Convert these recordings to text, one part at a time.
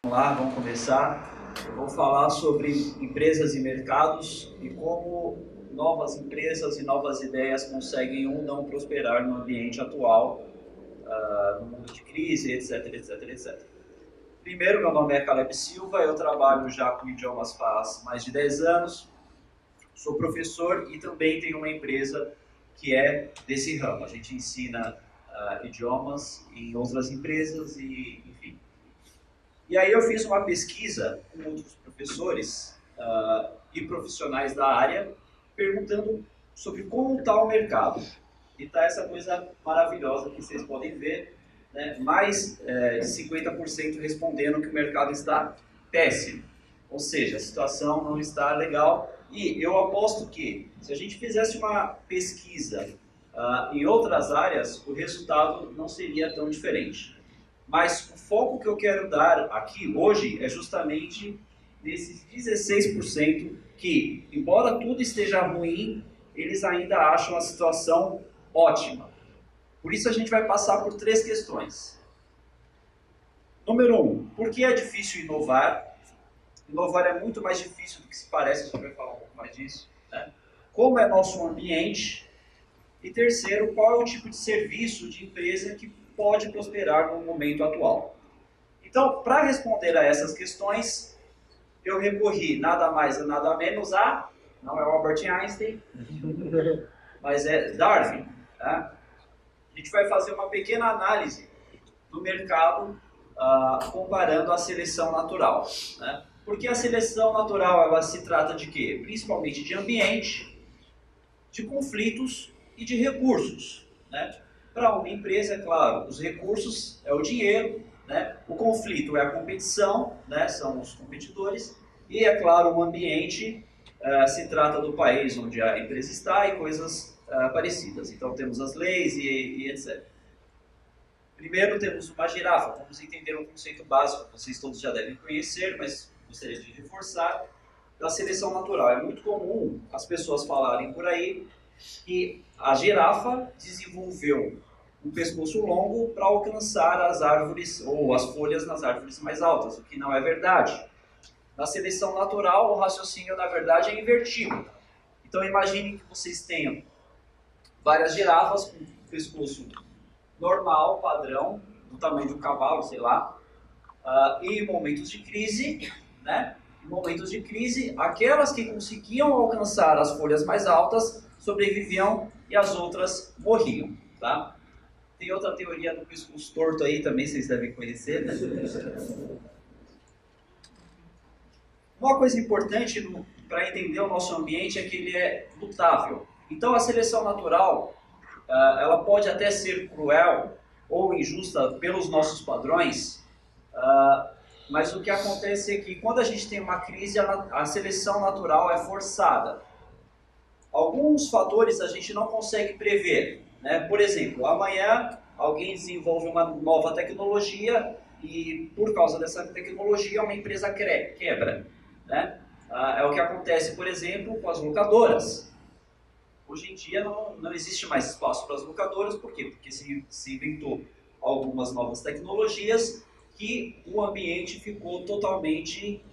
Vamos lá, vamos começar. Eu vou falar sobre empresas e mercados e como novas empresas e novas ideias conseguem ou não prosperar no ambiente atual, no mundo de crise, etc, etc, etc. Primeiro, meu nome é Caleb Silva, eu trabalho já com idiomas faz mais de 10 anos, sou professor e também tenho uma empresa que é desse ramo. A gente ensina idiomas em outras empresas e, enfim. E aí eu fiz uma pesquisa com outros professores e profissionais da área, perguntando sobre como está o mercado. E está essa coisa maravilhosa que vocês podem ver, né? Mais de 50% respondendo que o mercado está péssimo. Ou seja, a situação não está legal. E eu aposto que, se a gente fizesse uma pesquisa em outras áreas, o resultado não seria tão diferente. Mas o foco que eu quero dar aqui hoje é justamente nesses 16% que, embora tudo esteja ruim, eles ainda acham a situação ótima. Por isso a gente vai passar por 3 questões. Número 1, por que é difícil inovar? Inovar é muito mais difícil do que se parece, a gente vai falar um pouco mais disso, né? Como é nosso ambiente? E terceiro, qual é o tipo de serviço, de empresa que pode prosperar no momento atual? Então, para responder a essas questões, eu recorri nada mais e nada menos a, não é o Albert Einstein, mas é Darwin. Tá? A gente vai fazer uma pequena análise do mercado comparando a seleção natural. Né? Porque a seleção natural ela se trata de quê? Principalmente de ambiente, de conflitos e de recursos. Né? Para uma empresa, é claro, os recursos é o dinheiro, né? O conflito é a competição, né? São os competidores, e é claro, o ambiente se trata do país onde a empresa está e coisas parecidas. Então temos as leis e etc. Primeiro temos uma girafa, vamos entender um conceito básico, vocês todos já devem conhecer, mas gostaria de reforçar, da seleção natural. É muito comum as pessoas falarem por aí que a girafa desenvolveu um pescoço longo para alcançar as árvores ou as folhas nas árvores mais altas, o que não é verdade. Na seleção natural, o raciocínio, na verdade, é invertido. Então, imagine que vocês tenham várias girafas com um pescoço normal, padrão, do tamanho de um cavalo, sei lá, e em momentos de crise, né? Em momentos de crise, aquelas que conseguiam alcançar as folhas mais altas sobreviviam e as outras morriam, tá? Tem outra teoria do pescoço torto aí também, vocês devem conhecer, né? Uma coisa importante para entender o nosso ambiente é que ele é mutável. Então a seleção natural, ela pode até ser cruel ou injusta pelos nossos padrões, mas o que acontece é que quando a gente tem uma crise, a seleção natural é forçada. Alguns fatores a gente não consegue prever. Né? Por exemplo, amanhã alguém desenvolve uma nova tecnologia e por causa dessa tecnologia uma empresa quebra. Né? É o que acontece, por exemplo, com as locadoras. Hoje em dia não existe mais espaço para as locadoras, por quê? Porque se inventou algumas novas tecnologias que o ambiente ficou totalmente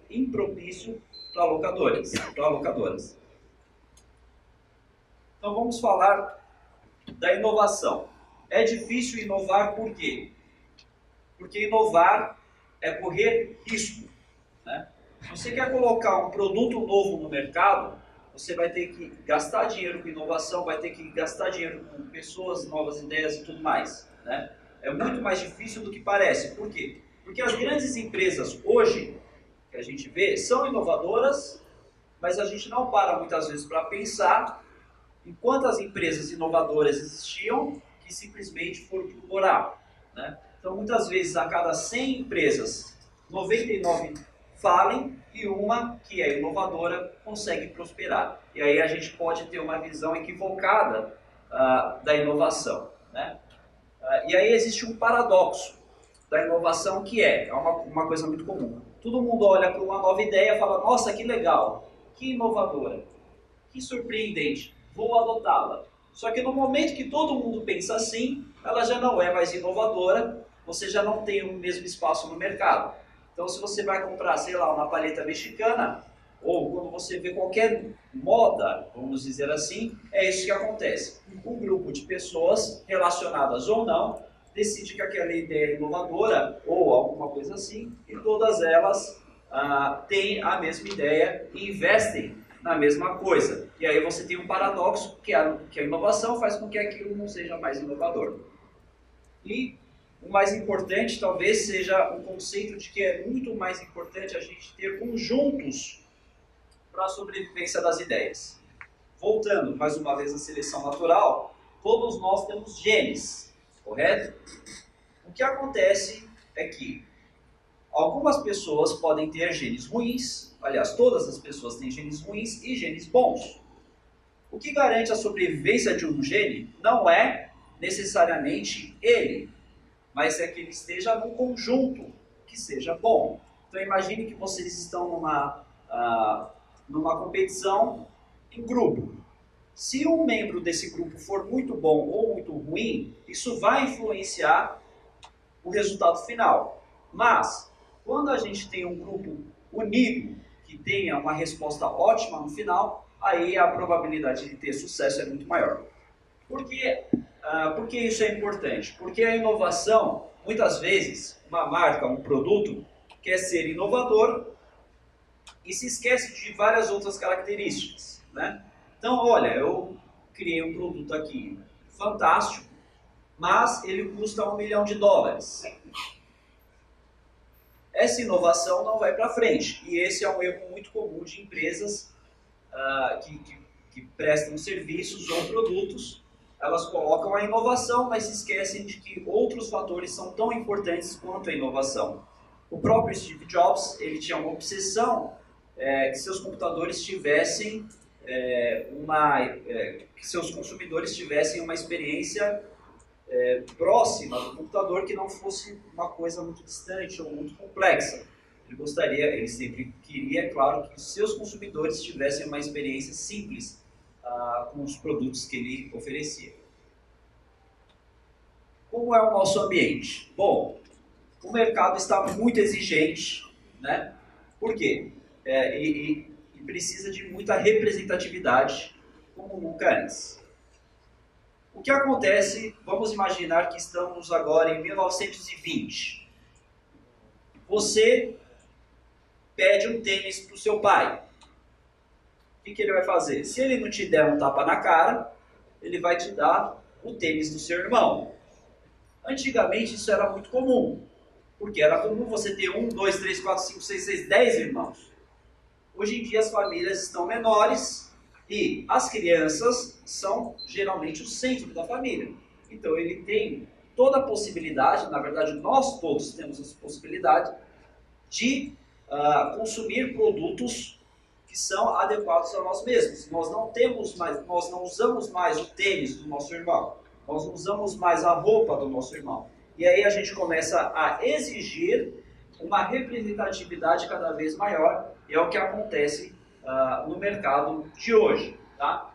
impropício para locadoras. Então vamos falar da inovação. É difícil inovar por quê? Porque inovar é correr risco. Né? Se você quer colocar um produto novo no mercado, você vai ter que gastar dinheiro com inovação, vai ter que gastar dinheiro com pessoas, novas ideias e tudo mais. Né? É muito mais difícil do que parece. Por quê? Porque as grandes empresas hoje, que a gente vê, são inovadoras, mas a gente não para muitas vezes para pensar em quantas empresas inovadoras existiam que simplesmente foram para o buraco. Né? Então, muitas vezes, a cada 100 empresas, 99 falem e uma que é inovadora consegue prosperar. E aí a gente pode ter uma visão equivocada da inovação. Né? E aí existe um paradoxo da inovação que é uma coisa muito comum. Todo mundo olha para uma nova ideia e fala, nossa, que legal, que inovadora, que surpreendente, vou adotá-la. Só que no momento que todo mundo pensa assim, ela já não é mais inovadora, você já não tem o mesmo espaço no mercado. Então, se você vai comprar, sei lá, uma paleta mexicana, ou quando você vê qualquer moda, vamos dizer assim, é isso que acontece. Um grupo de pessoas, relacionadas ou não, decide que aquela ideia é inovadora, ou alguma coisa assim, e todas elas têm a mesma ideia e investem na mesma coisa. E aí você tem um paradoxo, que a inovação faz com que aquilo não seja mais inovador. E o mais importante talvez seja o conceito de que é muito mais importante a gente ter conjuntos para a sobrevivência das ideias. Voltando mais uma vez à seleção natural, todos nós temos genes, correto? O que acontece é que algumas pessoas podem ter genes ruins, aliás, todas as pessoas têm genes ruins e genes bons. O que garante a sobrevivência de um gene não é necessariamente ele, mas é que ele esteja num conjunto que seja bom. Então imagine que vocês estão numa competição em grupo. Se um membro desse grupo for muito bom ou muito ruim, isso vai influenciar o resultado final. Mas, quando a gente tem um grupo unido, que tenha uma resposta ótima no final, aí a probabilidade de ter sucesso é muito maior. Por que isso é importante? Porque a inovação, muitas vezes, uma marca, um produto, quer ser inovador e se esquece de várias outras características, né? Então, olha, eu criei um produto aqui fantástico, mas ele custa $1 milhão. Essa inovação não vai para frente, e esse é um erro muito comum de empresas que prestam serviços ou produtos. Elas colocam a inovação, mas se esquecem de que outros fatores são tão importantes quanto a inovação. O próprio Steve Jobs, ele tinha uma obsessão que seus computadores tivessem que seus consumidores tivessem uma experiência próxima do computador, que não fosse uma coisa muito distante ou muito complexa. Ele sempre queria, claro, que os seus consumidores tivessem uma experiência simples com os produtos que ele oferecia. Como é o nosso ambiente? Bom, o mercado está muito exigente, né? Por quê? E precisa de muita representatividade, como nunca antes. O que acontece, vamos imaginar que estamos agora em 1920. Você pede um tênis para o seu pai. O que ele vai fazer? Se ele não te der um tapa na cara, ele vai te dar o tênis do seu irmão. Antigamente isso era muito comum, porque era comum você ter 1, 2, 3, 4, 5, 6, 6, 10 irmãos. Hoje em dia as famílias estão menores e as crianças são geralmente o centro da família. Então ele tem toda a possibilidade, na verdade nós todos temos essa possibilidade de consumir produtos que são adequados a nós mesmos. Nós não usamos mais o tênis do nosso irmão, nós não usamos mais a roupa do nosso irmão. E aí a gente começa a exigir uma representatividade cada vez maior, e é o que acontece no mercado de hoje. Tá?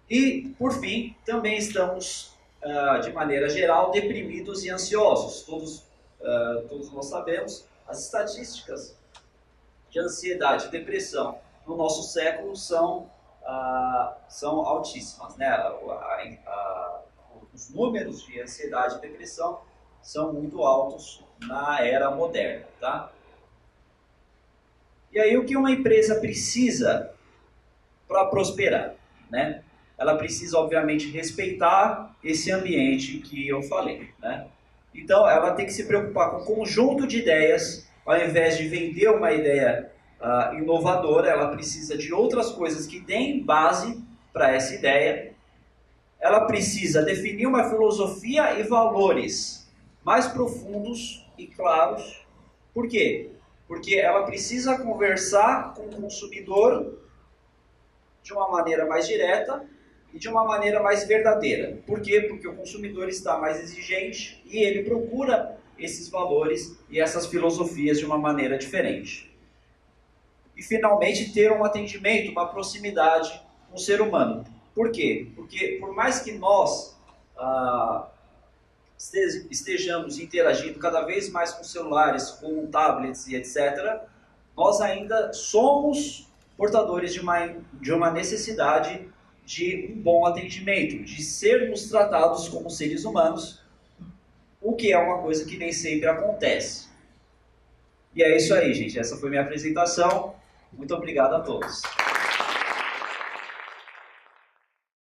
E, por fim, também estamos, de maneira geral, deprimidos e ansiosos. Todos nós sabemos, as estatísticas de ansiedade e depressão no nosso século são altíssimas, né? Os números de ansiedade e depressão são muito altos na era moderna, tá? E aí o que uma empresa precisa para prosperar, né? Ela precisa, obviamente, respeitar esse ambiente que eu falei, né? Então, ela tem que se preocupar com um conjunto de ideias, ao invés de vender uma ideia inovadora, ela precisa de outras coisas que deem base para essa ideia. Ela precisa definir uma filosofia e valores mais profundos e claros. Por quê? Porque ela precisa conversar com o consumidor de uma maneira mais direta e de uma maneira mais verdadeira. Por quê? Porque o consumidor está mais exigente e ele procura esses valores e essas filosofias de uma maneira diferente. E, finalmente, ter um atendimento, uma proximidade com o ser humano. Por quê? Porque, por mais que nós estejamos interagindo cada vez mais com celulares, com tablets e etc., nós ainda somos portadores de uma necessidade de um bom atendimento, de sermos tratados como seres humanos, o que é uma coisa que nem sempre acontece. E é isso aí, gente. Essa foi minha apresentação. Muito obrigado a todos.